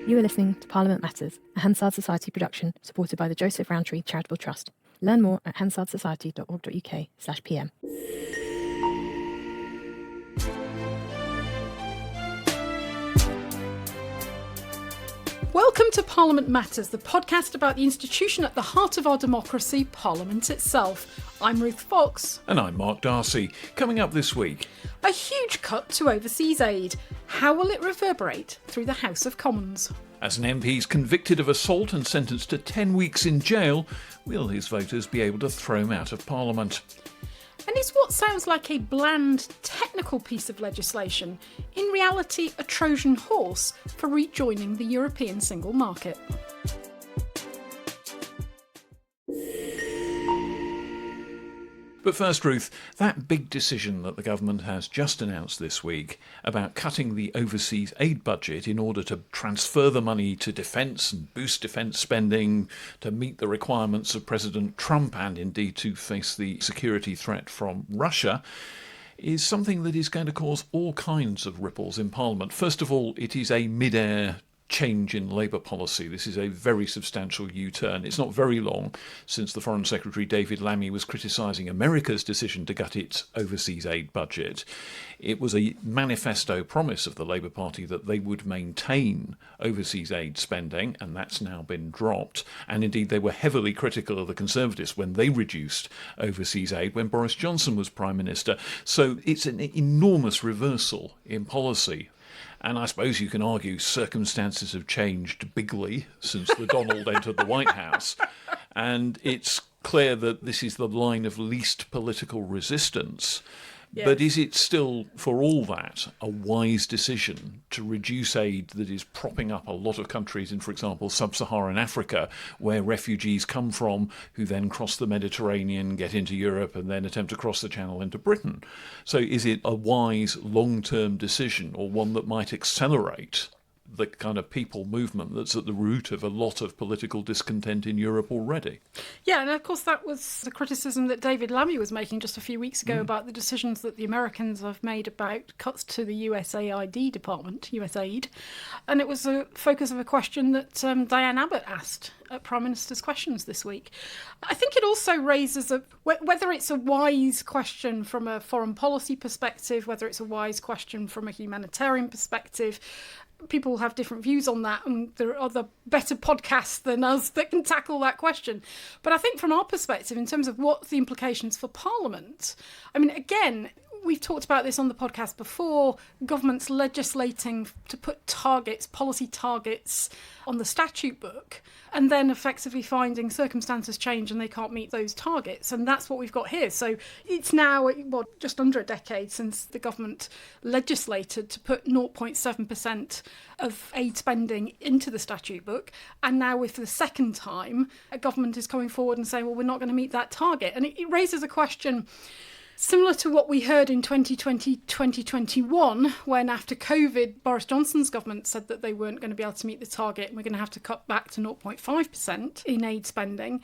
You are listening to Parliament Matters, a Hansard Society production supported by the Joseph Rowntree Charitable Trust. Learn more at hansardsociety.org.uk/pm. Welcome to Parliament Matters, the podcast about the institution at the heart of our democracy, Parliament itself. I'm Ruth Fox. And I'm Mark Darcy. Coming up this week, a huge cut to overseas aid. How will it reverberate through the House of Commons? As an MP is convicted of assault and sentenced to 10 weeks in jail, will his voters be able to throw him out of Parliament? And is what sounds like a bland, technical piece of legislation in reality a Trojan horse for rejoining the European single market? But first, Ruth, that big decision that the government has just announced this week about cutting the overseas aid budget in order to transfer the money to defence and boost defence spending to meet the requirements of President Trump and indeed to face the security threat from Russia is something that is going to cause all kinds of ripples in Parliament. First of all, it is a mid-air change in Labour policy. This is a very substantial U-turn. It's not very long since the Foreign Secretary David Lammy was criticising America's decision to gut its overseas aid budget. It was a manifesto promise of the Labour Party that they would maintain overseas aid spending, and that's now been dropped. And indeed, they were heavily critical of the Conservatives when they reduced overseas aid when Boris Johnson was Prime Minister. So it's an enormous reversal in policy. And I suppose you can argue circumstances have changed bigly since the Donald entered the White House. And it's clear that this is the line of least political resistance. Yes. But is it still, for all that, a wise decision to reduce aid that is propping up a lot of countries in, for example, sub-Saharan Africa, where refugees come from, who then cross the Mediterranean, get into Europe, and then attempt to cross the Channel into Britain? So is it a wise long-term decision, or one that might accelerate the kind of people movement that's at the root of a lot of political discontent in Europe already? Yeah, and of course that was the criticism that David Lammy was making just a few weeks ago about the decisions that the Americans have made about cuts to the USAID department, USAID. And it was a focus of a question that Diane Abbott asked at Prime Minister's Questions this week. I think it also raises whether it's a wise question from a foreign policy perspective, whether it's a wise question from a humanitarian perspective. People have different views on that, and there are other better podcasts than us that can tackle that question. But I think from our perspective, in terms of what the implications for Parliament, I mean, again, we've talked about this on the podcast before, governments legislating to put targets, policy targets on the statute book, and then effectively finding circumstances change and they can't meet those targets. And that's what we've got here. So it's now, just under a decade since the government legislated to put 0.7% of aid spending into the statute book. And now, for the second time, a government is coming forward and saying, well, we're not going to meet that target. And it raises a question similar to what we heard in 2020, 2021, when after COVID, Boris Johnson's government said that they weren't going to be able to meet the target and we're going to have to cut back to 0.5% in aid spending.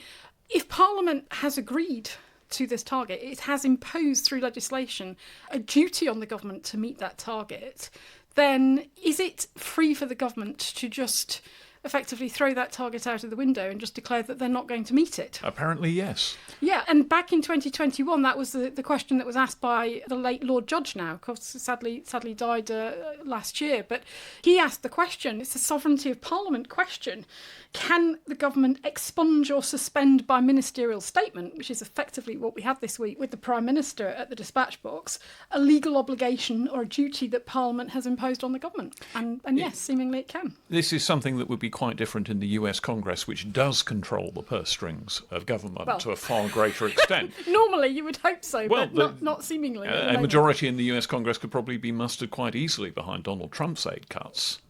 If Parliament has agreed to this target, it has imposed through legislation a duty on the government to meet that target, then is it free for the government to just effectively throw that target out of the window and just declare that they're not going to meet it? Apparently, yes. Yeah, and back in 2021, that was the question that was asked by the late Lord Judge now, because sadly died last year. But he asked the question, it's a sovereignty of Parliament question, can the government expunge or suspend by ministerial statement, which is effectively what we have this week with the Prime Minister at the dispatch box, a legal obligation or a duty that Parliament has imposed on the government? And yes, seemingly it can. This is something that would be quite different in the US Congress, which does control the purse strings of government to a far greater extent. Normally you would hope so, but not seemingly. A majority in the US Congress could probably be mustered quite easily behind Donald Trump's aid cuts.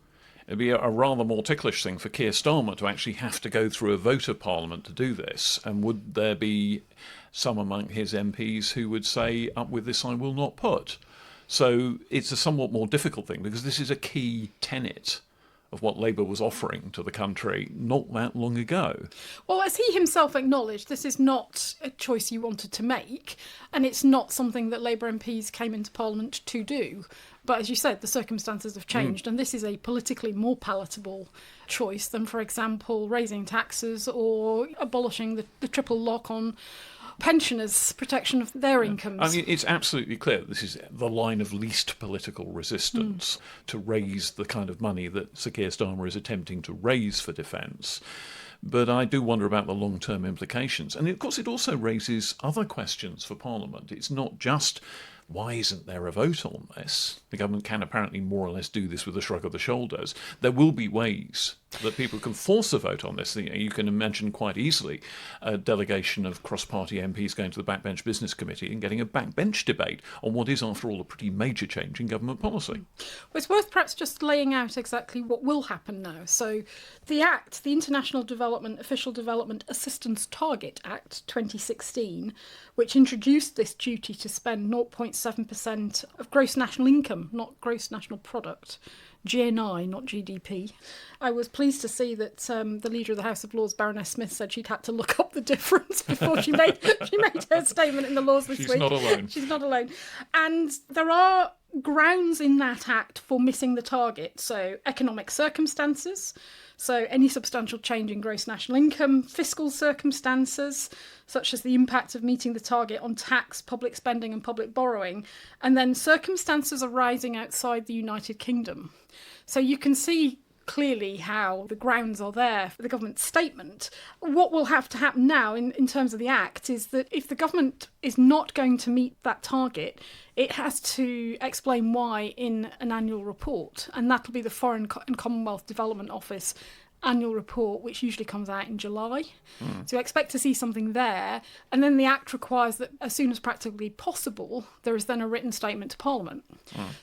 It'd be a rather more ticklish thing for Keir Starmer to actually have to go through a vote of Parliament to do this. And would there be some among his MPs who would say, up with this I will not put? So it's a somewhat more difficult thing because this is a key tenet of what Labour was offering to the country not that long ago. Well, as he himself acknowledged, this is not a choice he wanted to make, and it's not something that Labour MPs came into Parliament to do. But as you said, the circumstances have changed, and this is a politically more palatable choice than, for example, raising taxes or abolishing the triple lock on pensioners' protection of their incomes. I mean, it's absolutely clear that this is the line of least political resistance to raise the kind of money that Sir Keir Starmer is attempting to raise for defence. But I do wonder about the long-term implications. And of course, it also raises other questions for Parliament. It's not just, why isn't there a vote on this? The government can apparently more or less do this with a shrug of the shoulders. There will be ways that people can force a vote on this. You can imagine quite easily a delegation of cross-party MPs going to the Backbench Business Committee and getting a backbench debate on what is, after all, a pretty major change in government policy. Well, it's worth perhaps just laying out exactly what will happen now. So the Act, the International Official Development Assistance Target Act 2016, which introduced this duty to spend 0.7% of gross national income, not gross national product, GNI, not GDP. I was pleased to see that the leader of the House of Lords, Baroness Smith, said she'd had to look up the difference before she made her statement in the Lords this week. She's not alone. She's not alone. And there are grounds in that Act for missing the target. So economic circumstances, so any substantial change in gross national income, fiscal circumstances, such as the impact of meeting the target on tax, public spending and public borrowing, and then circumstances arising outside the United Kingdom. So you can see clearly how the grounds are there for the government's statement. What will have to happen now in terms of the Act is that if the government is not going to meet that target, it has to explain why in an annual report, and that'll be the Foreign and Commonwealth Development Office annual report, which usually comes out in July. So I expect to see something there. And then the Act requires that as soon as practically possible, there is then a written statement to Parliament.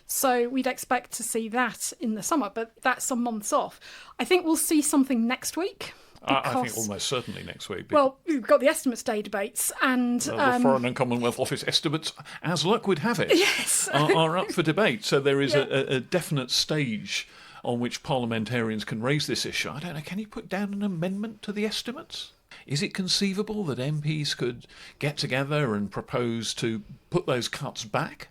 So we'd expect to see that in the summer, but that's some months off. I think we'll see something next week. I think almost certainly next week. Well, we've got the Estimates Day debates and... the Foreign and Commonwealth Office estimates, as luck would have it, yes. are up for debate. So there is a definite stage on which parliamentarians can raise this issue. I don't know, can you put down an amendment to the estimates? Is it conceivable that MPs could get together and propose to put those cuts back?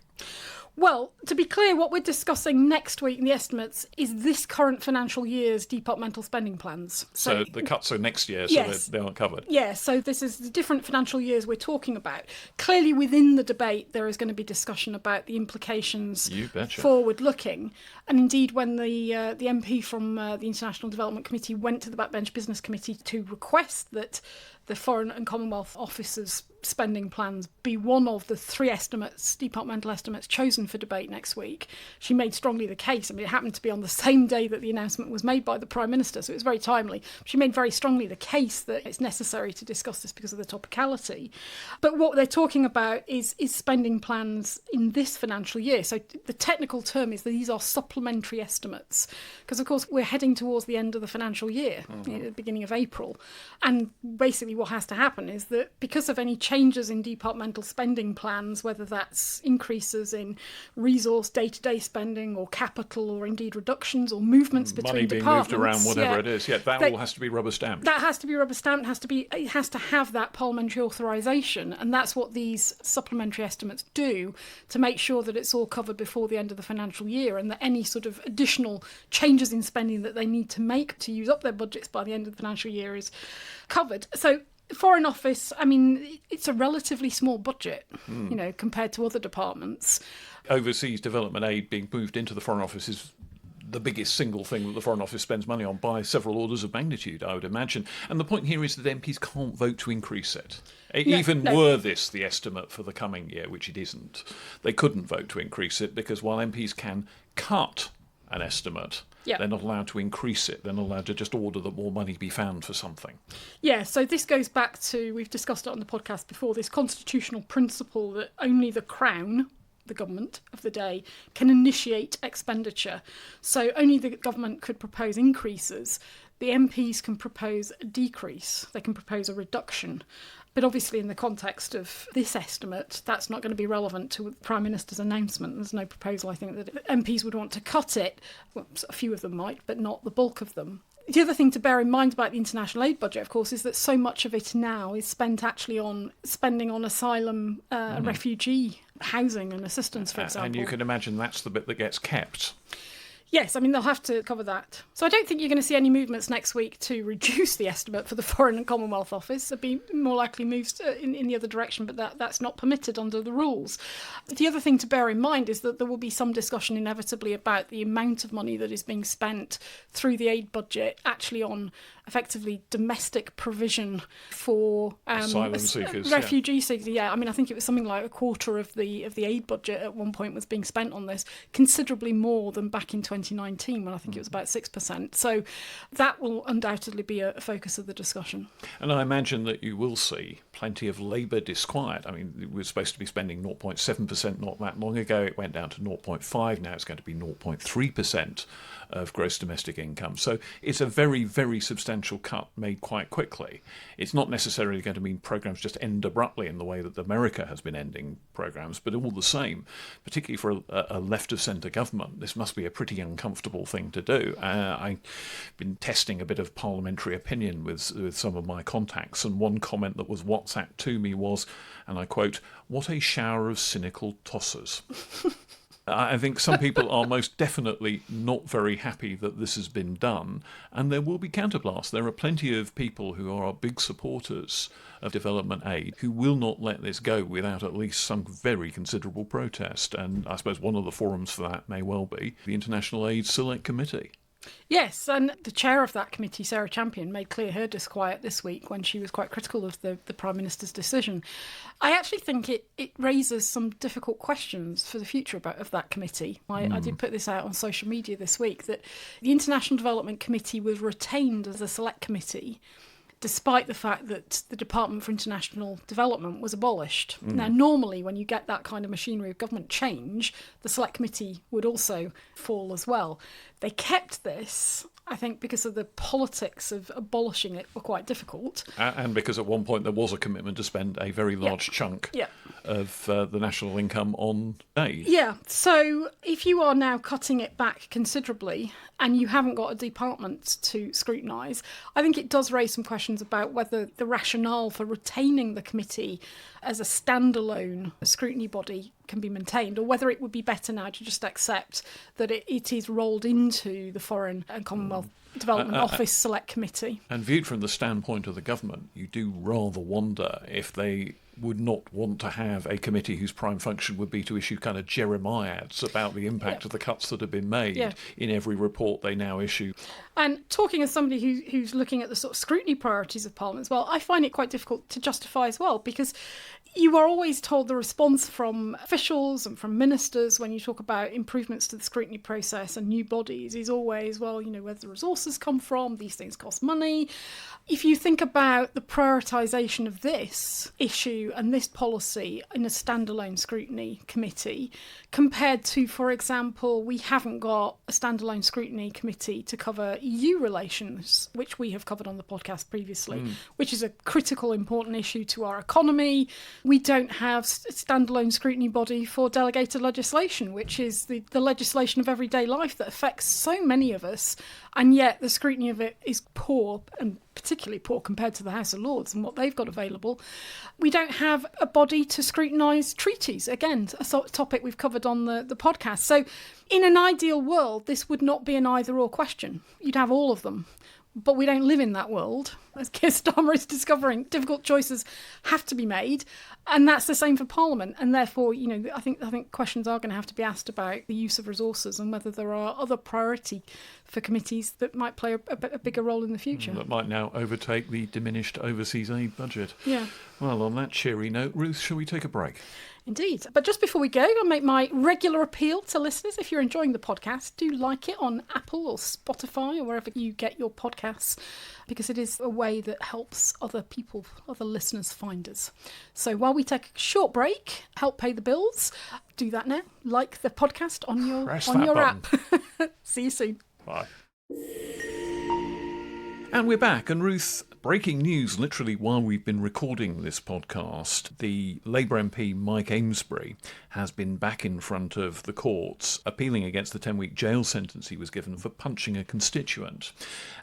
Well, to be clear, what we're discussing next week in the estimates is this current financial year's departmental spending plans. So the cuts are next year, so yes. they aren't covered? Yeah, so this is the different financial years we're talking about. Clearly within the debate there is going to be discussion about the implications forward-looking. And indeed, when the MP from the International Development Committee went to the Backbench Business Committee to request that the Foreign and Commonwealth Office's spending plans be one of the three estimates, departmental estimates, chosen for debate next week, she made strongly the case. I mean, it happened to be on the same day that the announcement was made by the Prime Minister, so it was very timely. She made very strongly the case that it's necessary to discuss this because of the topicality. But what they're talking about is spending plans in this financial year. So the technical term is that these are supplementary estimates, because of course we're heading towards the end of the financial year, at the beginning of April. And basically what has to happen is that because of any changes in departmental spending plans, whether that's increases in resource day-to-day spending or capital, or indeed reductions or movements between departments. Money being moved around, whatever it is. Yeah, that all has to be rubber stamped. That has to be rubber stamped, it has to have that parliamentary authorisation, and that's what these supplementary estimates do to make sure that it's all covered before the end of the financial year, and that any sort of additional changes in spending that they need to make to use up their budgets by the end of the financial year is covered. So Foreign Office, I mean, it's a relatively small budget, compared to other departments. Overseas development aid being moved into the Foreign Office is the biggest single thing that the Foreign Office spends money on by several orders of magnitude, I would imagine. And the point here is that MPs can't vote to increase it. Were this the estimate for the coming year, which it isn't, they couldn't vote to increase it, because while MPs can cut an estimate, they're not allowed to increase it. They're not allowed to just order that more money be found for something. Yeah, so this goes back to, we've discussed it on the podcast before, this constitutional principle that only the Crown, the government of the day, can initiate expenditure. So only the government could propose increases. The MPs can propose a decrease. They can propose a reduction. But obviously in the context of this estimate, that's not going to be relevant to the Prime Minister's announcement. There's no proposal, I think, that MPs would want to cut it. Well, a few of them might, but not the bulk of them. The other thing to bear in mind about the international aid budget, of course, is that so much of it now is spent actually on spending on asylum, refugee housing and assistance, for example. And you can imagine that's the bit that gets kept. Yes, I mean, they'll have to cover that. So I don't think you're going to see any movements next week to reduce the estimate for the Foreign and Commonwealth Office. There'll be more likely moves in the other direction, but that's not permitted under the rules. The other thing to bear in mind is that there will be some discussion inevitably about the amount of money that is being spent through the aid budget actually on effectively domestic provision for asylum seekers, refugee seekers. Yeah, I mean, I think it was something like a quarter of the aid budget at one point was being spent on this, considerably more than back in 2019 when I think it was about 6%. So that will undoubtedly be a focus of the discussion. And I imagine that you will see plenty of Labour disquiet. I mean, we were supposed to be spending 0.7% not that long ago. It went down to 0.5%. Now it's going to be 0.3% of gross domestic income. So it's a very, very substantial cut made quite quickly. It's not necessarily going to mean programmes just end abruptly in the way that America has been ending programmes, but all the same, particularly for a left-of-centre government, this must be a pretty uncomfortable thing to do. I've been testing a bit of parliamentary opinion with some of my contacts, and one comment that was WhatsApped to me was, and I quote, "What a shower of cynical tossers." I think some people are most definitely not very happy that this has been done, and there will be counterblasts. There are plenty of people who are big supporters of development aid who will not let this go without at least some very considerable protest, and I suppose one of the forums for that may well be the International Aid Select Committee. Yes, and the chair of that committee, Sarah Champion, made clear her disquiet this week when she was quite critical of the Prime Minister's decision. I actually think it raises some difficult questions for the future of that committee. I did put this out on social media this week, that the International Development Committee was retained as a select committee despite the fact that the Department for International Development was abolished. Now, normally when you get that kind of machinery of government change, the Select Committee would also fall as well. They kept this, I think, because of the politics of abolishing it were quite difficult. And because at one point there was a commitment to spend a very large chunk of the national income on aid. Yeah, so if you are now cutting it back considerably and you haven't got a department to scrutinise, I think it does raise some questions about whether the rationale for retaining the committee as a standalone scrutiny body can be maintained, or whether it would be better now to just accept that it is rolled into the Foreign and Commonwealth Development Office Select Committee. And viewed from the standpoint of the government, you do rather wonder if they would not want to have a committee whose prime function would be to issue kind of jeremiads about the impact of the cuts that have been made in every report they now issue. And talking as somebody who's looking at the sort of scrutiny priorities of Parliament as well, I find it quite difficult to justify as well, because you are always told the response from officials and from ministers when you talk about improvements to the scrutiny process and new bodies is always, well, you know, where the resources come from, these things cost money. If you think about the prioritisation of this issue and this policy in a standalone scrutiny committee compared to, for example, we haven't got a standalone scrutiny committee to cover EU relations, which we have covered on the podcast previously, which is a critical, important issue to our economy. We don't have a standalone scrutiny body for delegated legislation, which is the legislation of everyday life that affects so many of us, and yet the scrutiny of it is poor, and particularly poor compared to the House of Lords and what they've got available. We don't have a body to scrutinise treaties. Again, a sort of topic we've covered on the podcast. So in an ideal world, this would not be an either-or question. You'd have all of them. But we don't live in that world. As Keir Starmer is discovering, difficult choices have to be made, and that's the same for Parliament. And therefore, you know, I think questions are going to have to be asked about the use of resources and whether there are other priority for committees that might play a bigger role in the future. That might now overtake the diminished overseas aid budget. Yeah. Well, on that cheery note, Ruth, shall we take a break? Indeed. But just before we go, I'll make my regular appeal to listeners. If you're enjoying the podcast, do like it on Apple or Spotify or wherever you get your podcasts, because it is a way that helps other people, other listeners find us. So while we take a short break, help pay the bills, do that now. Like the podcast on your Press on that your button. app. See you soon. Bye. And we're back. And Ruth, breaking news literally while we've been recording this podcast. The Labour MP Mike Amesbury has been back in front of the courts appealing against the 10-week jail sentence he was given for punching a constituent.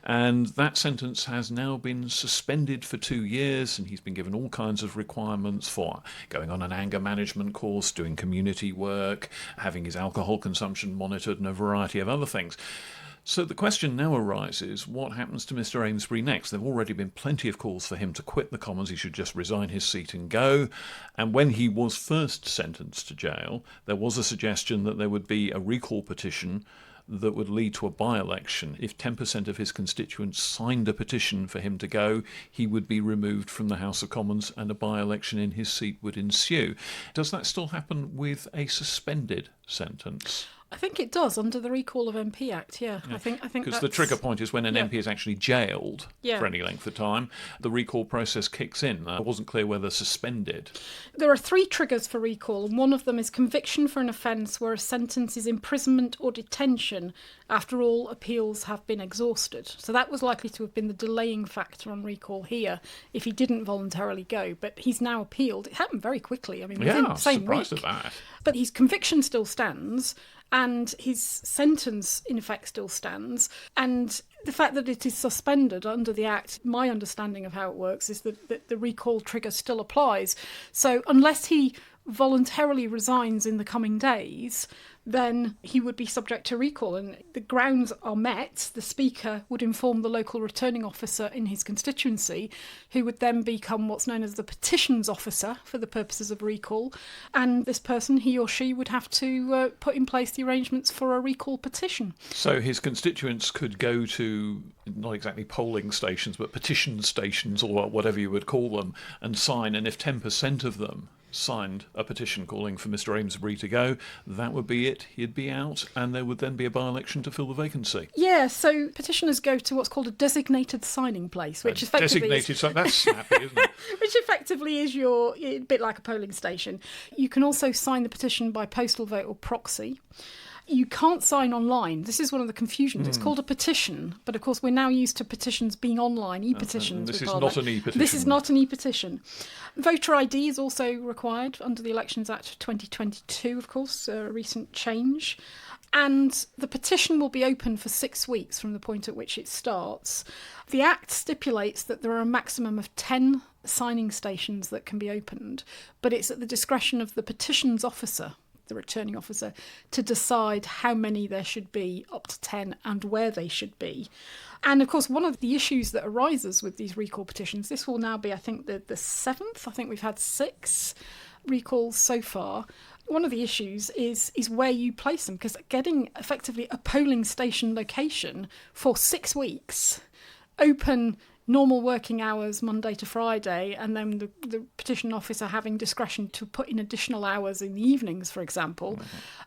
And that sentence has now been suspended for 2 years, and he's been given all kinds of requirements for going on an anger management course, doing community work, having his alcohol consumption monitored, and a variety of other things. So the question now arises, what happens to Mr Amesbury next? There have already been plenty of calls for him to quit the Commons. He should just resign his seat and go. And when he was first sentenced to jail, there was a suggestion that there would be a recall petition that would lead to a by-election. If 10% of his constituents signed a petition for him to go, he would be removed from the House of Commons and a by-election in his seat would ensue. Does that still happen with a suspended sentence? I think it does under the Recall of MP Act. Yeah. I think because the trigger point is when an MP is actually jailed for any length of time, the recall process kicks in. It wasn't clear whether suspended. There are 3 triggers for recall, and one of them is conviction for an offence where a sentence is imprisonment or detention after all appeals have been exhausted. So that was likely to have been the delaying factor on recall here if he didn't voluntarily go. But he's now appealed. It happened very quickly. I mean, within the same week. Surprised at that. But his conviction still stands, and his sentence, in effect, still stands. And the fact that it is suspended under the Act, my understanding of how it works is that the recall trigger still applies. So unless he voluntarily resigns in the coming days, then he would be subject to recall. And the grounds are met. The Speaker would inform the local returning officer in his constituency, who would then become what's known as the petitions officer for the purposes of recall. And this person, he or she, would have to put in place the arrangements for a recall petition. So his constituents could go to, not exactly polling stations, but petition stations or whatever you would call them, and sign. And if 10% of them signed a petition calling for Mr Amesbury to go, that would be it. He'd be out, and there would then be a by-election to fill the vacancy. Yeah, so petitioners go to what's called a designated signing place, which effectively that's snappy, isn't it? Which effectively is a bit like a polling station. You can also sign the petition by postal vote or proxy. You can't sign online. This is one of the confusions. It's called a petition, but of course we're now used to petitions being online, e-petitions. This is not an e-petition. This is not an e-petition. Voter ID is also required under the Elections Act of 2022, of course, a recent change. And the petition will be open for 6 weeks from the point at which it starts. The Act stipulates that there are a maximum of 10 signing stations that can be opened, but it's at the discretion of the petitions officer, the returning officer, to decide how many there should be, up to 10, and where they should be. And of course, one of the issues that arises with these recall petitions, this will now be, I think, the 7th. I think we've had 6 recalls so far. One of the issues is where you place them, because getting effectively a polling station location for 6 weeks, open normal working hours Monday to Friday, and then the petition officer having discretion to put in additional hours in the evenings, for example,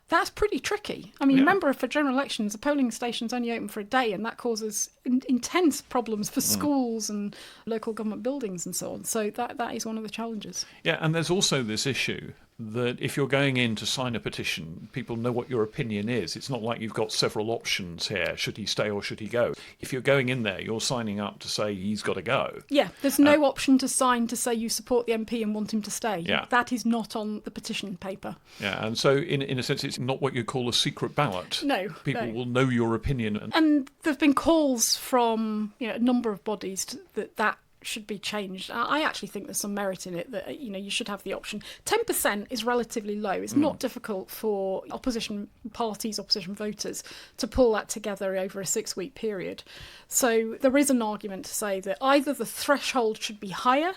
that's pretty tricky. I mean, remember, for general elections, the polling station's only open for a day, and that causes intense problems for schools and local government buildings and so on. So that is one of the challenges. Yeah, and there's also this issue that if you're going in to sign a petition, people know what your opinion is. It's not like you've got several options here. Should he stay or should he go? If you're going in there, you're signing up to say he's got to go. Yeah, there's no option to sign to say you support the MP and want him to stay. Yeah. That is not on the petition paper. Yeah, and so in a sense, it's not what you call a secret ballot. No. People will know your opinion. And there have been calls from a number of bodies that should be changed. I actually think there's some merit in it that you should have the option. 10% is relatively low. It's not difficult for opposition parties, opposition voters to pull that together over a 6-week period. So there is an argument to say that either the threshold should be higher,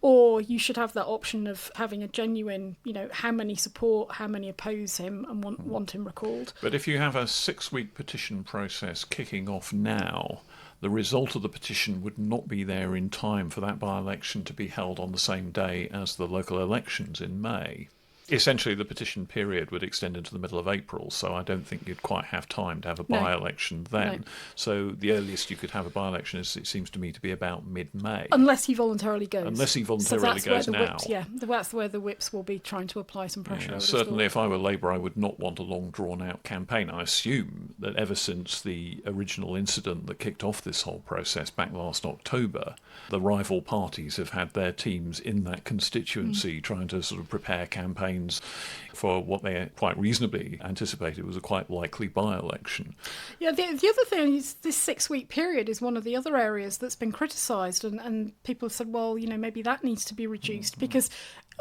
or you should have that option of having a genuine, how many support, how many oppose him and want him recalled. But if you have a 6-week petition process kicking off now, the result of the petition would not be there in time for that by-election to be held on the same day as the local elections in May. Essentially, the petition period would extend into the middle of April, so I don't think you'd quite have time to have a by-election then. No. So the earliest you could have a by-election, it seems to me, to be about mid-May. Unless he voluntarily goes. Unless he voluntarily goes now. That's where the whips will be trying to apply some pressure. Yeah, certainly, if I were Labour, I would not want a long, drawn-out campaign. I assume that ever since the original incident that kicked off this whole process back last October, the rival parties have had their teams in that constituency trying to sort of prepare campaigns for what they quite reasonably anticipated was a quite likely by-election. Yeah, the other thing is this 6-week period is one of the other areas that's been criticised, and people have said, well, maybe that needs to be reduced, because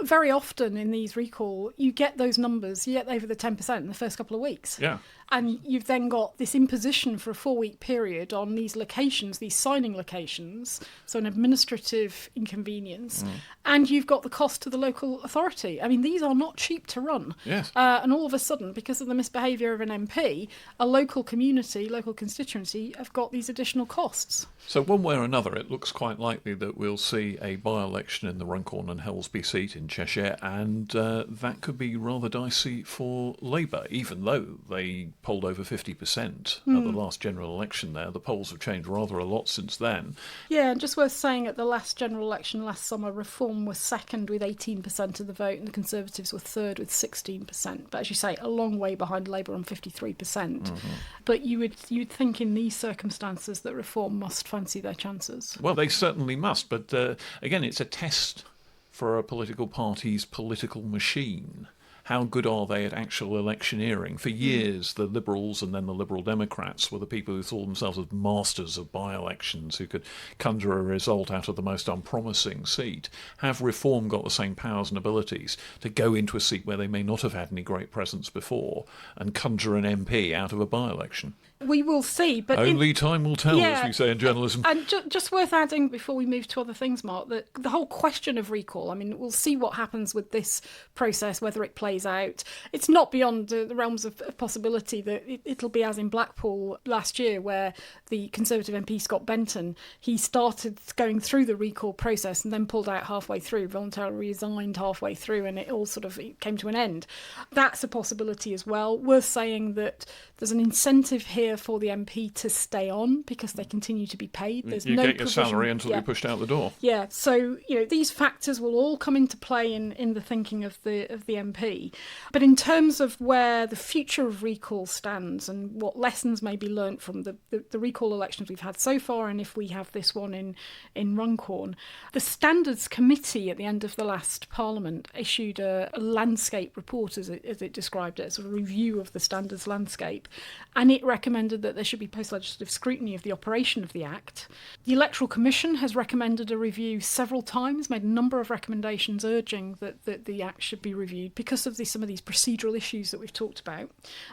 very often in these recall, you get those numbers, you get over the 10% in the first couple of weeks. Yeah. And you've then got this imposition for a 4-week period on these locations, these signing locations, so an administrative inconvenience, and you've got the cost to the local authority. I mean, these are not cheap to run. Yes. And all of a sudden, because of the misbehaviour of an MP, a local community, local constituency have got these additional costs. So one way or another, it looks quite likely that we'll see a by-election in the Runcorn and Helsby seat in Cheshire, and that could be rather dicey for Labour, even though they polled over 50% at the last general election there. The polls have changed rather a lot since then. Yeah, and just worth saying, at the last general election last summer, Reform was second with 18% of the vote and the Conservatives were third with 16%. But as you say, a long way behind Labour on 53%. But you'd think in these circumstances that Reform must fancy their chances. Well, they certainly must, but again, it's a test for a political party's political machine. How good are they at actual electioneering? For years, the Liberals and then the Liberal Democrats were the people who thought themselves as masters of by-elections, who could conjure a result out of the most unpromising seat. Have Reform got the same powers and abilities to go into a seat where they may not have had any great presence before and conjure an MP out of a by-election? We will see, but only time will tell, as we say in journalism. And just worth adding before we move to other things, Mark, that the whole question of recall, I mean, we'll see what happens with this process, whether it plays out. It's not beyond the realms of possibility that it'll be as in Blackpool last year, where the Conservative MP Scott Benton, he started going through the recall process and then pulled out halfway through, voluntarily resigned halfway through, and it all sort of came to an end. That's a possibility as well. Worth saying that there's an incentive here for the MP to stay on because they continue to be paid. There's you no get your salary until you're pushed out the door. Yeah, so these factors will all come into play in the thinking of the MP. But in terms of where the future of recall stands and what lessons may be learnt from the recall elections we've had so far, and if we have this one in Runcorn, the Standards Committee at the end of the last Parliament issued a landscape report, as it described it, sort of review of the standards landscape, and it recommended that there should be post-legislative scrutiny of the operation of the Act. The Electoral Commission has recommended a review several times, made a number of recommendations urging that the Act should be reviewed because of some of these procedural issues that we've talked about.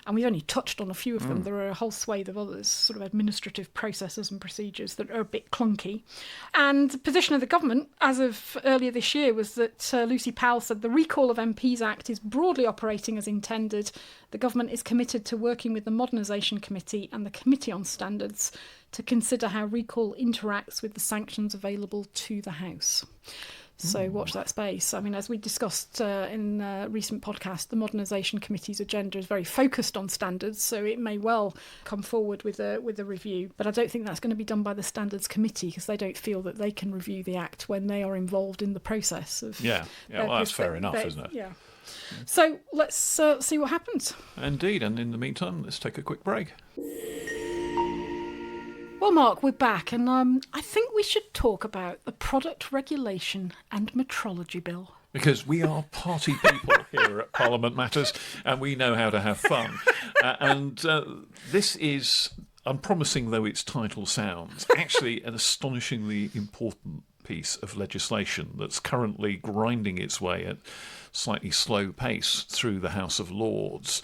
And we've only touched on a few of them. There are a whole swathe of others, sort of administrative processes and procedures that are a bit clunky. And the position of the government, as of earlier this year, was that Lucy Powell said the Recall of MPs Act is broadly operating as intended. The government is committed to working with the Modernisation Committee and the Committee on Standards to consider how recall interacts with the sanctions available to the House. So watch that space. I mean, as we discussed in a recent podcast, the Modernisation Committee's agenda is very focused on standards, so it may well come forward with a review. But I don't think that's going to be done by the Standards Committee because they don't feel that they can review the Act when they are involved in the process. Well, that's fair enough, isn't it? Yeah. So let's see what happens. Indeed, and in the meantime, let's take a quick break. Well, Mark, we're back, and I think we should talk about the Product Regulation and Metrology Bill. Because we are party people here at Parliament Matters, and we know how to have fun. This is, unpromising though its title sounds, actually an astonishingly important piece of legislation that's currently grinding its way at slightly slow pace through the House of Lords.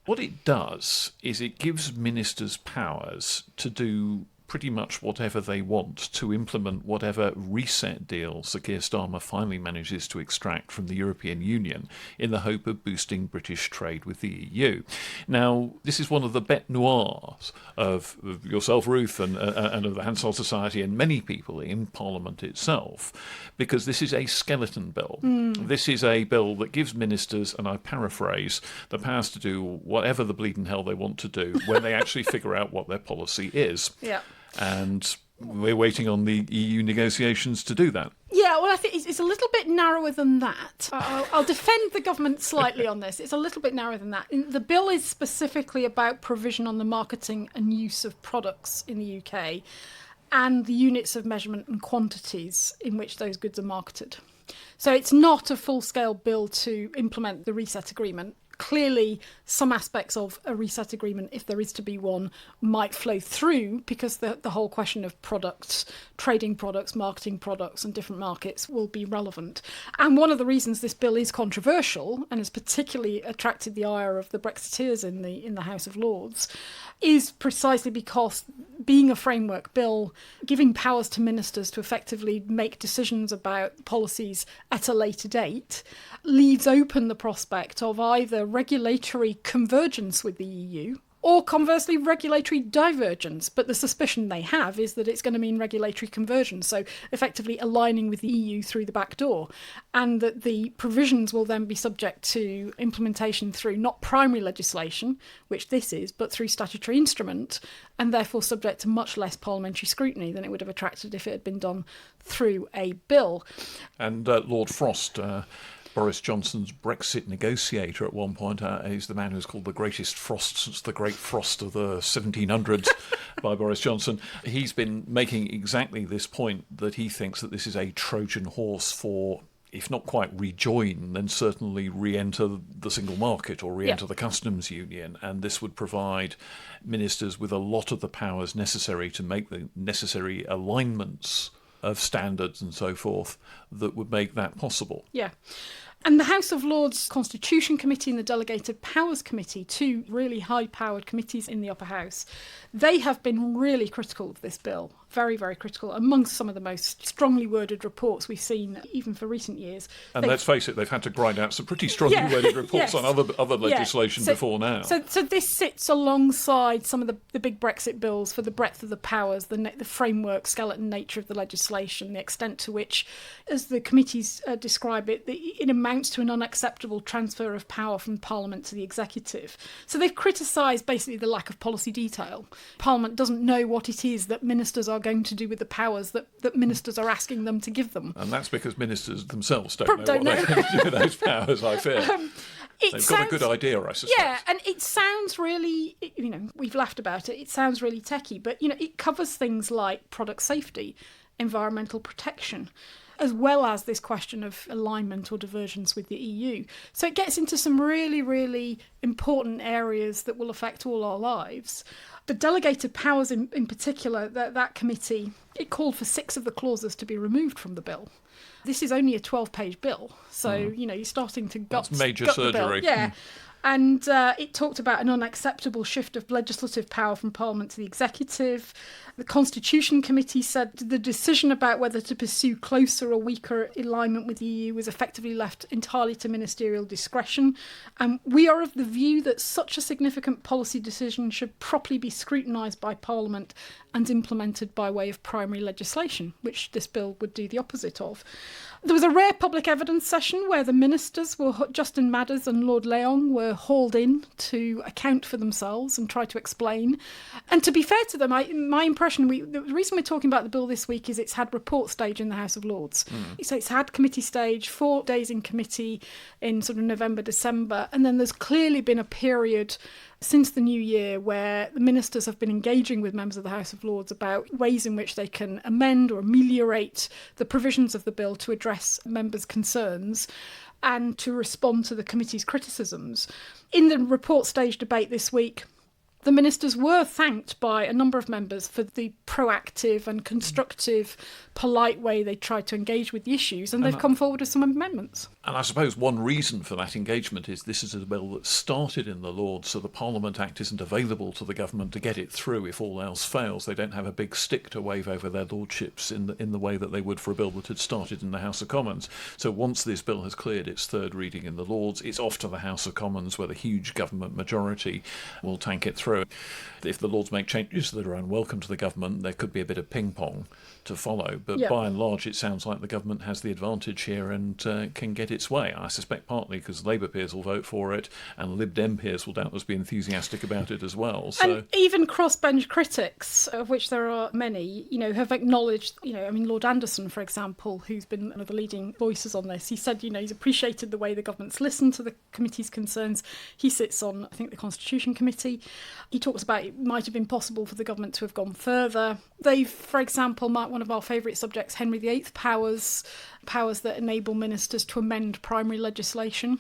What it does is it gives ministers powers to do pretty much whatever they want to implement whatever reset deal Sir Keir Starmer finally manages to extract from the European Union in the hope of boosting British trade with the EU. Now, this is one of the bêtes noires of yourself, Ruth, and of the Hansard Society and many people in Parliament itself, because this is a skeleton bill. This is a bill that gives ministers, and I paraphrase, the powers to do whatever the bleeding hell they want to do when they actually figure out what their policy is. Yeah. And we're waiting on the EU negotiations to do that. Yeah, well, I think it's a little bit narrower than that. I'll defend the government slightly on this. It's a little bit narrower than that. The bill is specifically about provision on the marketing and use of products in the UK and the units of measurement and quantities in which those goods are marketed. So it's not a full-scale bill to implement the reset agreement. Clearly, some aspects of a reset agreement, if there is to be one, might flow through because the whole question of products, trading products, marketing products and different markets will be relevant. And one of the reasons this bill is controversial and has particularly attracted the ire of the Brexiteers in the House of Lords is precisely because being a framework bill, giving powers to ministers to effectively make decisions about policies at a later date, leaves open the prospect of either regulatory convergence with the EU or conversely regulatory divergence. But the suspicion they have is that it's going to mean regulatory convergence, so effectively aligning with the EU through the back door, and that the provisions will then be subject to implementation through not primary legislation, which this is, but through statutory instrument, and therefore subject to much less parliamentary scrutiny than it would have attracted if it had been done through a bill. And Lord Frost, Boris Johnson's Brexit negotiator at one point, is the man who's called the greatest frost since the Great Frost of the 1700s by Boris Johnson. He's been making exactly this point, that he thinks that this is a Trojan horse for, if not quite rejoin, then certainly re-enter the single market or re-enter the customs union. And this would provide ministers with a lot of the powers necessary to make the necessary alignments of standards and so forth that would make that possible. Yeah. And the House of Lords Constitution Committee and the Delegated Powers Committee, two really high-powered committees in the upper house, they have been really critical of this bill. Very, very critical, amongst some of the most strongly worded reports we've seen, even for recent years. And let's face it, they've had to grind out some pretty strongly worded reports on other legislation before now. So this sits alongside some of the big Brexit bills for the breadth of the powers, the framework, skeleton nature of the legislation, the extent to which, as the committees describe it, it amounts to an unacceptable transfer of power from Parliament to the executive. So they've criticised basically the lack of policy detail. Parliament doesn't know what it is that ministers are going to do with the powers that ministers are asking them to give them. And that's because ministers themselves don't know what they're going to do with those powers, I fear. They've got a good idea, I suspect. Yeah, and it sounds really, we've laughed about it, it sounds really techie, but, it covers things like product safety, environmental protection, as well as this question of alignment or divergence with the EU. So it gets into some really, really important areas that will affect all our lives. The delegated powers in particular, that committee, it called for 6 of the clauses to be removed from the bill. This is only a 12-page bill, so, you're starting to gut major gut surgery. the bill. Yeah. And it talked about an unacceptable shift of legislative power from Parliament to the executive. The Constitution Committee said the decision about whether to pursue closer or weaker alignment with the EU was effectively left entirely to ministerial discretion. And we are of the view that such a significant policy decision should properly be scrutinised by Parliament and implemented by way of primary legislation, which this bill would do the opposite of. There was a rare public evidence session where the ministers, Justin Madders and Lord Leong, were hauled in to account for themselves and try to explain. And to be fair to them, my impression, the reason we're talking about the bill this week is it's had report stage in the House of Lords. So it's had committee stage, 4 days in committee in sort of November, December, and then there's clearly been a period since the new year where the ministers have been engaging with members of the House of Lords about ways in which they can amend or ameliorate the provisions of the bill to address members' concerns and to respond to the committee's criticisms. In the report stage debate this week, The ministers were thanked by a number of members for the proactive and constructive, polite way they tried to engage with the issues, and they've come forward with some amendments. And I suppose one reason for that engagement is this is a bill that started in the Lords, so the Parliament Act isn't available to the government to get it through if all else fails. They don't have a big stick to wave over their lordships in the way that they would for a bill that had started in the House of Commons. So once this bill has cleared its third reading in the Lords, it's off to the House of Commons, where the huge government majority will tank it through. If the Lords make changes that are unwelcome to the government, there could be a bit of ping-pong to follow. But by and large, it sounds like the government has the advantage here and can get its way. I suspect partly because Labour peers will vote for it and Lib Dem peers will doubtless be enthusiastic about it as well. So. And even crossbench critics, of which there are many, have acknowledged, Lord Anderson, for example, who's been one of the leading voices on this, he said, he's appreciated the way the government's listened to the committee's concerns. He sits on, I think, the Constitution Committee. He talks about it might have been possible for the government to have gone further. They've, for example, one of our favourite subjects, Henry VIII powers that enable ministers to amend primary legislation,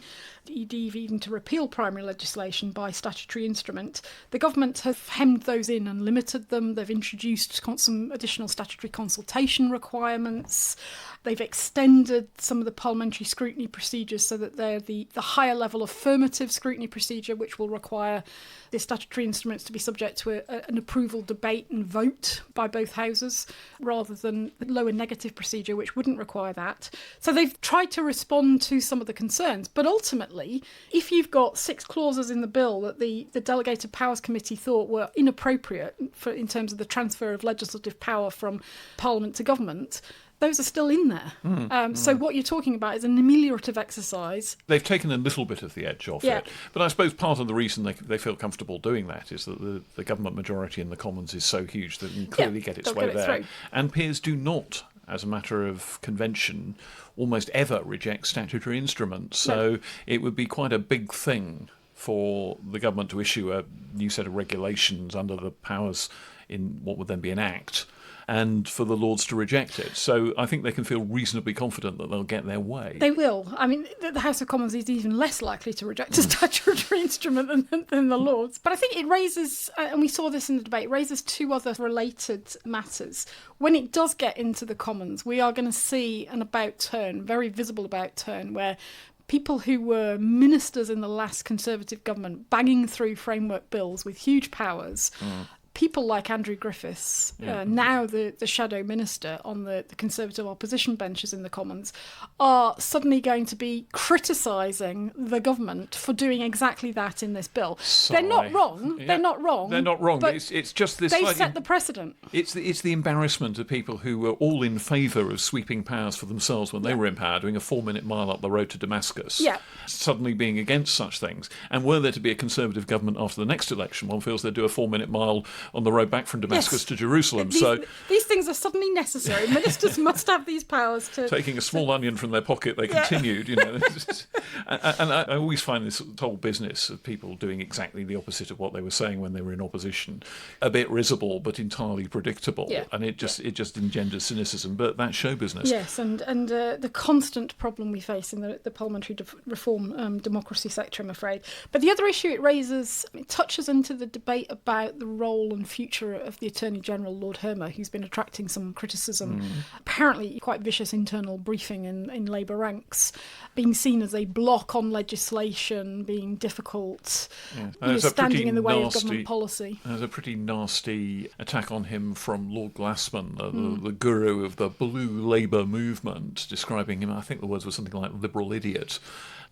even to repeal primary legislation by statutory instrument. The government have hemmed those in and limited them. They've introduced some additional statutory consultation requirements. They've extended some of the parliamentary scrutiny procedures so that they're the higher level affirmative scrutiny procedure, which will require the statutory instruments to be subject to an approval debate and vote by both houses, rather than the lower negative procedure, which wouldn't require that. So they've tried to respond to some of the concerns. But ultimately, if you've got 6 clauses in the bill that the Delegated Powers Committee thought were inappropriate in terms of the transfer of legislative power from Parliament to government, those are still in there. So what you're talking about is an ameliorative exercise. They've taken a little bit of the edge off it. But I suppose part of the reason they feel comfortable doing that is that the government majority in the Commons is so huge that it can clearly get its way there. And peers do not, as a matter of convention, almost ever reject statutory instruments. So it would be quite a big thing for the government to issue a new set of regulations under the powers in what would then be an act, and for the Lords to reject it. So I think they can feel reasonably confident that they'll get their way. They will. I mean, the House of Commons is even less likely to reject a statutory instrument than the Lords. But I think it raises, and we saw this in the debate, raises 2 other related matters. When it does get into the Commons, we are going to see an about turn, very visible about turn, where people who were ministers in the last Conservative government banging through framework bills with huge powers, people like Andrew Griffiths, now the shadow minister on the Conservative opposition benches in the Commons, are suddenly going to be criticising the government for doing exactly that in this bill. They're not wrong. They're not wrong. They're not wrong. But it's just this. They set the precedent. It's the embarrassment of people who were all in favour of sweeping powers for themselves when they were in power, doing a 4-minute mile up the road to Damascus, suddenly being against such things. And were there to be a Conservative government after the next election, one feels they'd do a 4-minute mile on the road back from Damascus to Jerusalem. These things are suddenly necessary. Ministers must have these powers to... Taking a small onion from their pocket, they continued, and I always find this whole business of people doing exactly the opposite of what they were saying when they were in opposition a bit risible but entirely predictable. And it just engenders cynicism. But that's show business. Yes, and the constant problem we face in the parliamentary reform democracy sector, I'm afraid. But the other issue it raises, it touches into the debate about the role and future of the Attorney General, Lord Hermer, who's been attracting some criticism, apparently quite vicious internal briefing in Labour ranks, being seen as a block on legislation, being difficult, standing in the way of government policy. There's a pretty nasty attack on him from Lord Glassman, the guru of the blue Labour movement, describing him, I think the words were something like liberal idiot.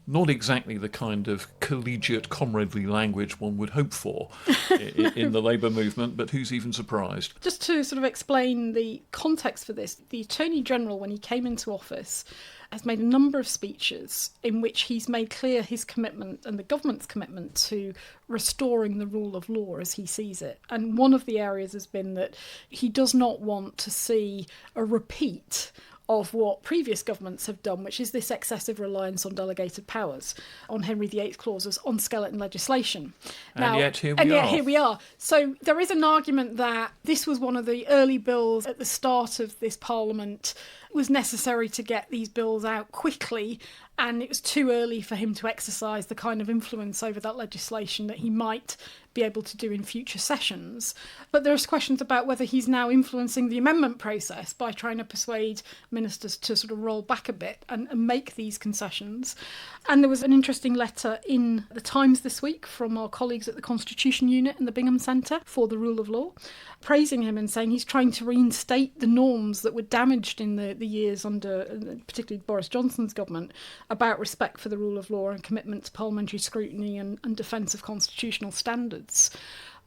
Not exactly the kind of collegiate, comradely language one would hope for in the Labour movement, but who's even surprised? Just to sort of explain the context for this, the Attorney General, when he came into office, has made a number of speeches in which he's made clear his commitment and the government's commitment to restoring the rule of law as he sees it. And one of the areas has been that he does not want to see a repeat of what previous governments have done, which is this excessive reliance on delegated powers, on Henry VIII clauses, on skeleton legislation. And yet here we are. So there is an argument that this was one of the early bills at the start of this Parliament it was necessary to get these bills out quickly, and it was too early for him to exercise the kind of influence over that legislation that he might be able to do in future sessions. But there's questions about whether he's now influencing the amendment process by trying to persuade ministers to sort of roll back a bit and make these concessions. And there was an interesting letter in the Times this week from our colleagues at the Constitution Unit and the Bingham Centre for the Rule of Law, praising him and saying he's trying to reinstate the norms that were damaged in the years under particularly Boris Johnson's government about respect for the rule of law and commitment to parliamentary scrutiny and defence of constitutional standards.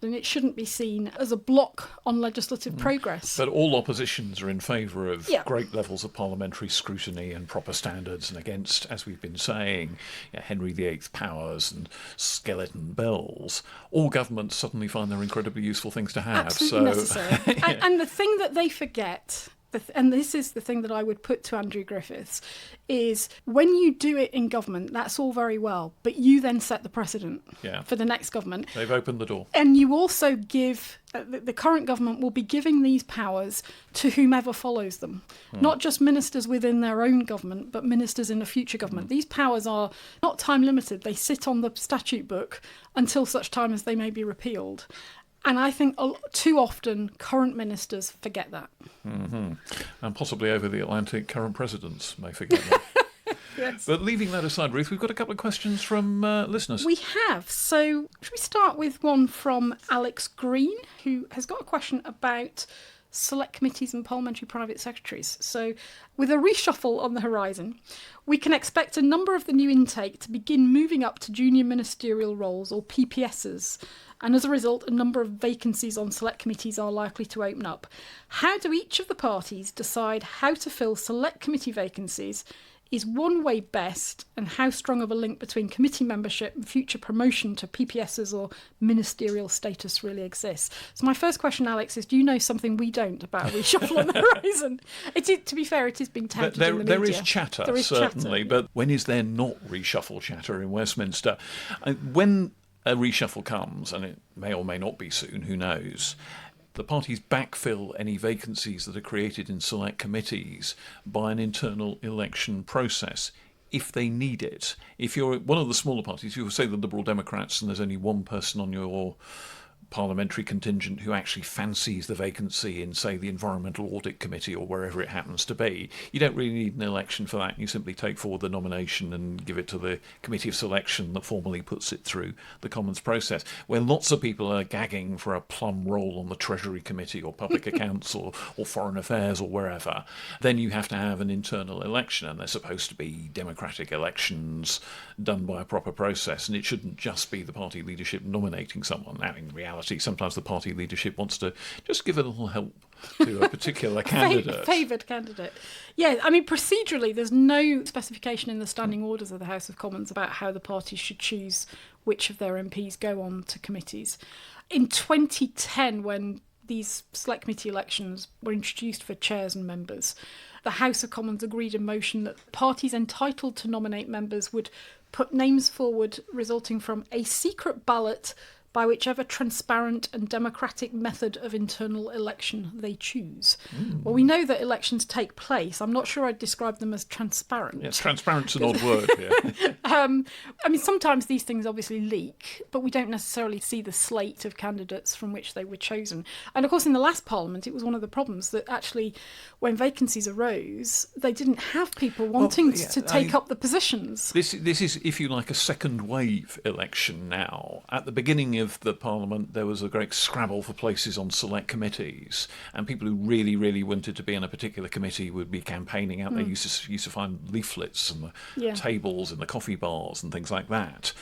And it shouldn't be seen as a block on legislative progress. But all oppositions are in favour of Yeah. great levels of parliamentary scrutiny and proper standards, and against, as we've been saying, Henry VIII powers and skeleton bells. All governments suddenly find they're incredibly useful things to have. Absolutely necessary. And the thing that they forget, and this is the thing that I would put to Andrew Griffiths, is when you do it in government, that's all very well, but you then set the precedent for the next government. They've opened the door. And you also give, the current government will be giving these powers to whomever follows them. Not just ministers within their own government, but ministers in a future government. These powers are not time limited. They sit on the statute book until such time as they may be repealed. And I think too often current ministers forget that. Mm-hmm. And possibly over the Atlantic, current presidents may forget that. Yes. But leaving that aside, Ruth, we've got a couple of questions from listeners. We have. So should we start with one from Alex Green, who has got a question about select committees and parliamentary private secretaries. So with a reshuffle on the horizon, we can expect a number of the new intake to begin moving up to junior ministerial roles, or PPSs, and as a result a number of vacancies on select committees are likely to open up. How do each of the parties decide how to fill select committee vacancies? Is one way best, and how strong of a link between committee membership and future promotion to PPSs or ministerial status really exists? So my first question, Alex, is do you know something we don't about reshuffle on the horizon? To be fair, it is being touted in the media. There is chatter, certainly, but when is there not reshuffle chatter in Westminster? When a reshuffle comes, and it may or may not be soon, who knows, the parties backfill any vacancies that are created in select committees by an internal election process if they need it. If you're one of the smaller parties, you say the Liberal Democrats, and there's only one person on your parliamentary contingent who actually fancies the vacancy in, say, the Environmental Audit Committee or wherever it happens to be, you don't really need an election for that. You simply take forward the nomination and give it to the Committee of Selection that formally puts it through the Commons process. Where lots of people are gagging for a plum role on the Treasury Committee or Public Accounts or Foreign Affairs or wherever, then you have to have an internal election, and they're supposed to be democratic elections done by a proper process, and it shouldn't just be the party leadership nominating someone. Now, in reality, sometimes the party leadership wants to just give a little help to a particular candidate. Favoured candidate. Yeah, I mean, procedurally, there's no specification in the standing orders of the House of Commons about how the parties should choose which of their MPs go on to committees. In 2010, when these select committee elections were introduced for chairs and members, the House of Commons agreed a motion that parties entitled to nominate members would put names forward resulting from a secret ballot by whichever transparent and democratic method of internal election they choose. Well, we know that elections take place. I'm not sure I'd describe them as transparent. Yes, transparent's an odd word here. I mean, sometimes these things obviously leak, but we don't necessarily see the slate of candidates from which they were chosen. And of course, in the last Parliament, it was one of the problems that actually, when vacancies arose, they didn't have people wanting to take up the positions. This is, if you like, a second wave election now. At the beginning of the Parliament, there was a great scrabble for places on select committees, and people who really, really wanted to be in a particular committee would be campaigning out there. You used to find leaflets and the tables in the coffee bars and things like that.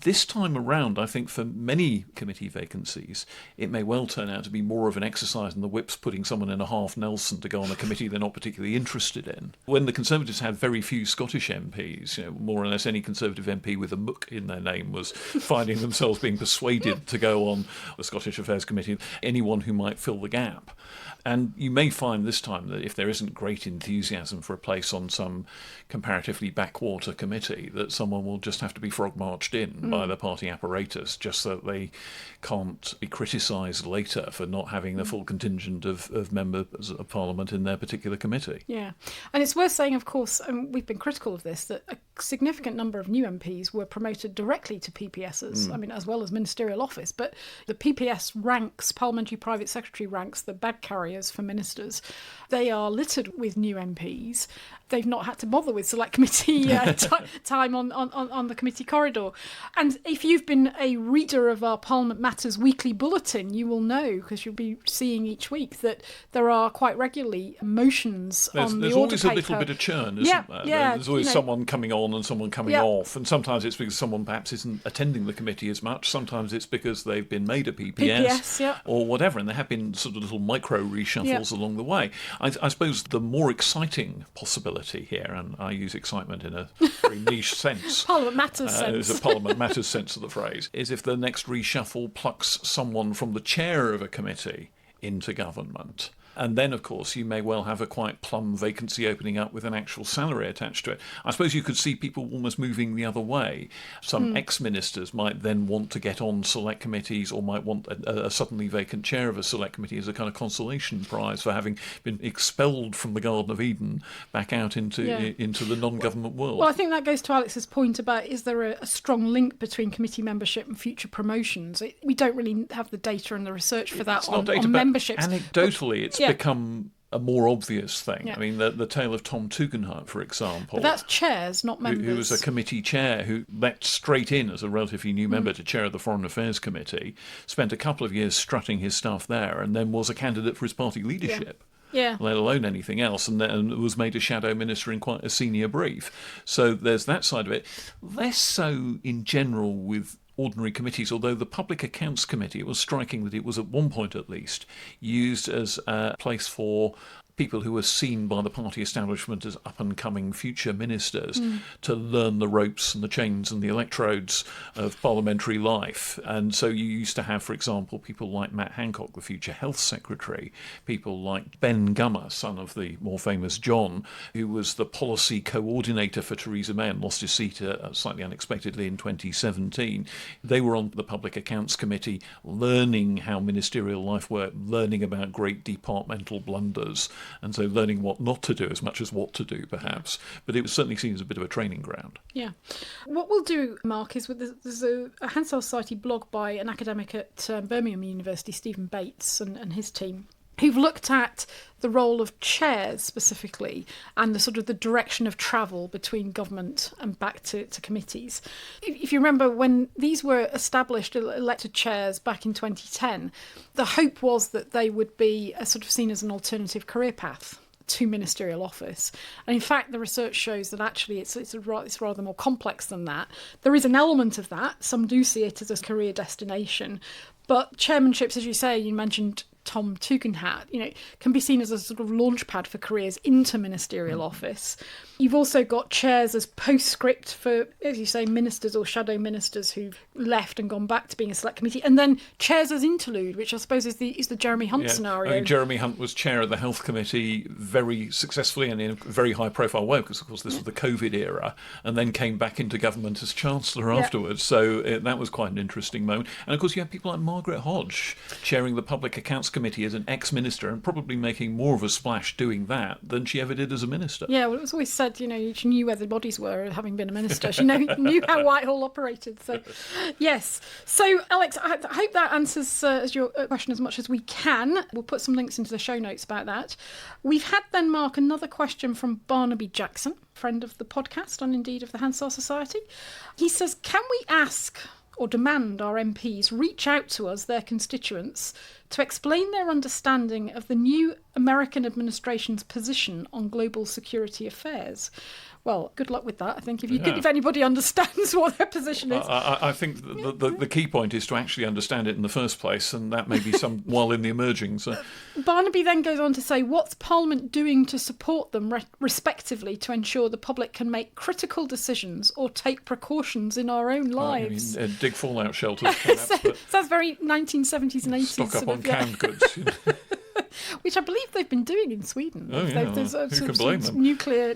This time around, I think for many committee vacancies, it may well turn out to be more of an exercise in the whips putting someone in a half Nelson to go on a committee they're not particularly interested in. When the Conservatives had very few Scottish MPs, more or less any Conservative MP with a muck in their name was finding themselves being persuaded to go on the Scottish Affairs Committee, anyone who might fill the gap. And you may find this time that if there isn't great enthusiasm for a place on some comparatively backwater committee, that someone will just have to be frog marched in by the party apparatus, just so that they can't be criticised later for not having the full contingent of members of Parliament in their particular committee. Yeah. And it's worth saying, of course, and we've been critical of this, that a significant number of new MPs were promoted directly to PPSs, I mean, as well as ministerial office. But the PPS ranks, Parliamentary Private Secretary ranks, the bag carriers for ministers, they are littered with new MPs. They've not had to bother with select committee time on the committee corridor. And if you've been a reader of our Parliament Matters weekly bulletin, you will know, because you'll be seeing each week, that there are quite regularly motions on the order paper. There's always a little bit of churn, isn't there? Yeah, there's always someone coming on and someone coming off. And sometimes it's because someone perhaps isn't attending the committee as much. Sometimes it's because they've been made a PPS or whatever. And there have been sort of little micro reshuffles along the way. I suppose the more exciting possibility here, and I use excitement in a very niche sense. Parliament Matters sense. There's a Parliament Matters sense of the phrase, is if the next reshuffle plucks someone from the chair of a committee into government. And then, of course, you may well have a quite plumb vacancy opening up with an actual salary attached to it. I suppose you could see people almost moving the other way. Some ex-ministers might then want to get on select committees, or might want a suddenly vacant chair of a select committee as a kind of consolation prize for having been expelled from the Garden of Eden back out into the non-government world. Well, I think that goes to Alex's point about, is there a strong link between committee membership and future promotions? We don't really have the data and the research for that on memberships. Anecdotally, it's become a more obvious thing. Yeah. I mean, the tale of Tom Tugendhat, for example. But that's chairs, not members. Who was a committee chair who let straight in as a relatively new member to chair of the Foreign Affairs Committee, spent a couple of years strutting his stuff there, and then was a candidate for his party leadership. Yeah. Let alone anything else, and then was made a shadow minister in quite a senior brief. So there's that side of it. Less so in general with ordinary committees, although the Public Accounts Committee, it was striking that it was at one point at least used as a place for people who were seen by the party establishment as up-and-coming future ministers to learn the ropes and the chains and the electrodes of parliamentary life. And so you used to have, for example, people like Matt Hancock, the future health secretary, people like Ben Gummer, son of the more famous John, who was the policy coordinator for Theresa May and lost his seat slightly unexpectedly in 2017. They were on the Public Accounts Committee learning how ministerial life worked, learning about great departmental blunders, and so learning what not to do as much as what to do, perhaps. But it was certainly seen as a bit of a training ground. Yeah. What we'll do, Mark, is there's a Hansard Society blog by an academic at Birmingham University, Stephen Bates, and his team, who've looked at the role of chairs specifically and the sort of the direction of travel between government and back to committees. If you remember, when these were established, elected chairs back in 2010, the hope was that they would be sort of seen as an alternative career path to ministerial office. And in fact, the research shows that actually it's rather more complex than that. There is an element of that. Some do see it as a career destination. But chairmanships, as you say, you mentioned Tom Tugendhat, can be seen as a sort of launch pad for careers into ministerial office. You've also got chairs as postscript for, as you say, ministers or shadow ministers who've left and gone back to being a select committee, and then chairs as interlude, which I suppose is the Jeremy Hunt scenario. I mean, Jeremy Hunt was chair of the Health Committee very successfully and in a very high-profile way, because, of course, this was the COVID era, and then came back into government as Chancellor afterwards. So that was quite an interesting moment. And, of course, you have people like Margaret Hodge chairing the Public Accounts Committee as an ex-minister and probably making more of a splash doing that than she ever did as a minister. Yeah, well, it was always said, she knew where the bodies were, having been a minister. She knew how Whitehall operated. So, yes. So, Alex, I hope that answers your question as much as we can. We'll put some links into the show notes about that. We've had then, Mark, another question from Barnaby Jackson, friend of the podcast and indeed of the Hansard Society. He says, can we ask or demand our MPs reach out to us, their constituents, to explain their understanding of the new American administration's position on global security affairs? Well, good luck with that. I think if anybody understands what their position is. I think the key point is to actually understand it in the first place, and that may be some while in the emerging. So. Barnaby then goes on to say, what's Parliament doing to support them, respectively, to ensure the public can make critical decisions or take precautions in our own lives? Dig fallout shelters, perhaps. Sounds very 1970s and 80s. Stock up on canned goods. Which I believe they've been doing in Sweden. Oh, yeah, There's who can blame them? nuclear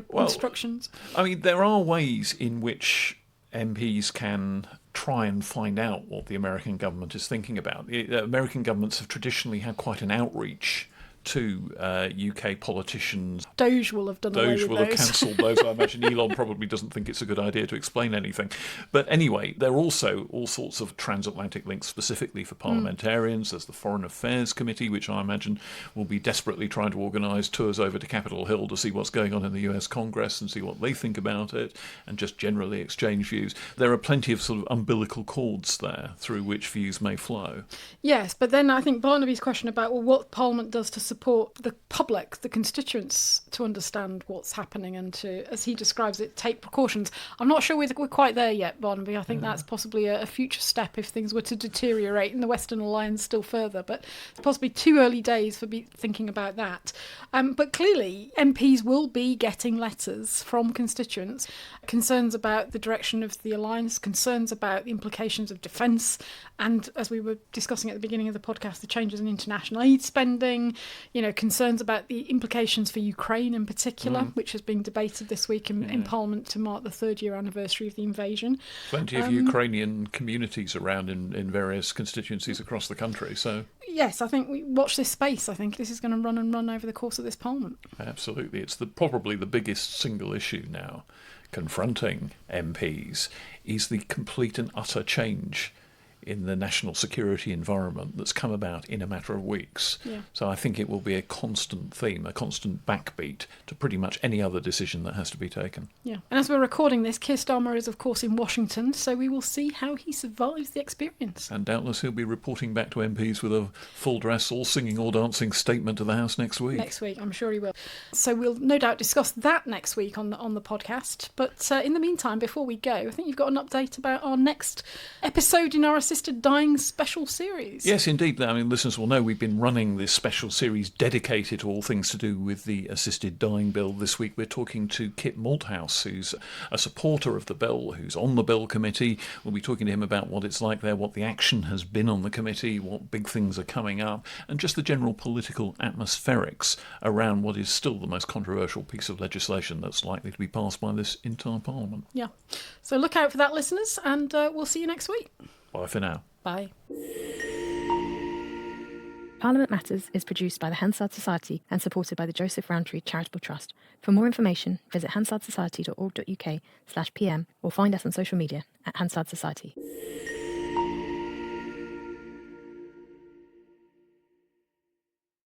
Well, instructions. I mean, there are ways in which MPs can try and find out what the American government is thinking about. American governments have traditionally had quite an outreach to UK politicians. Doge will have done away Doge with will those. have cancelled those. I imagine Elon probably doesn't think it's a good idea to explain anything. But anyway, there are also all sorts of transatlantic links specifically for parliamentarians. There's the Foreign Affairs Committee, which I imagine will be desperately trying to organise tours over to Capitol Hill to see what's going on in the US Congress and see what they think about it and just generally exchange views. There are plenty of sort of umbilical cords there through which views may flow. Yes, but then I think Barnaby's question about what Parliament does to support the public, the constituents, to understand what's happening and to, as he describes it, take precautions. I'm not sure we're quite there yet, Barnaby. I think that's possibly a future step if things were to deteriorate in the Western Alliance still further, but it's possibly too early days for thinking about that. But clearly, MPs will be getting letters from constituents, concerns about the direction of the alliance, concerns about the implications of defence, and as we were discussing at the beginning of the podcast, the changes in international aid spending, concerns about the implications for Ukraine in particular, which has been debated this week in Parliament to mark the third-year anniversary of the invasion. Plenty of Ukrainian communities around in various constituencies across the country. So yes, I think we watch this space. I think this is going to run and run over the course of this Parliament. Absolutely. It's probably the biggest single issue now confronting MPs is the complete and utter change in the national security environment that's come about in a matter of weeks. Yeah. So I think it will be a constant theme, a constant backbeat to pretty much any other decision that has to be taken. Yeah. And as we're recording this, Keir Starmer is, of course, in Washington, so we will see how he survives the experience. And doubtless he'll be reporting back to MPs with a full dress, all singing, all dancing statement to the House next week. Next week, I'm sure he will. So we'll no doubt discuss that next week on the podcast. But in the meantime, before we go, I think you've got an update about our next episode in our assisted dying special series. Yes, indeed. I mean, listeners will know we've been running this special series dedicated to all things to do with the assisted dying bill. This week we're talking to Kit Malthouse, who's a supporter of the bill, who's on the bill committee. We'll be talking to him about what it's like there, what the action has been on the committee, what big things are coming up, and just the general political atmospherics around what is still the most controversial piece of legislation that's likely to be passed by this entire Parliament. Yeah. So look out for that, listeners, and we'll see you next week. Bye for now. Bye. Parliament Matters is produced by the Hansard Society and supported by the Joseph Rowntree Charitable Trust. For more information, visit hansardsociety.org.uk/pm or find us on social media at Hansard Society.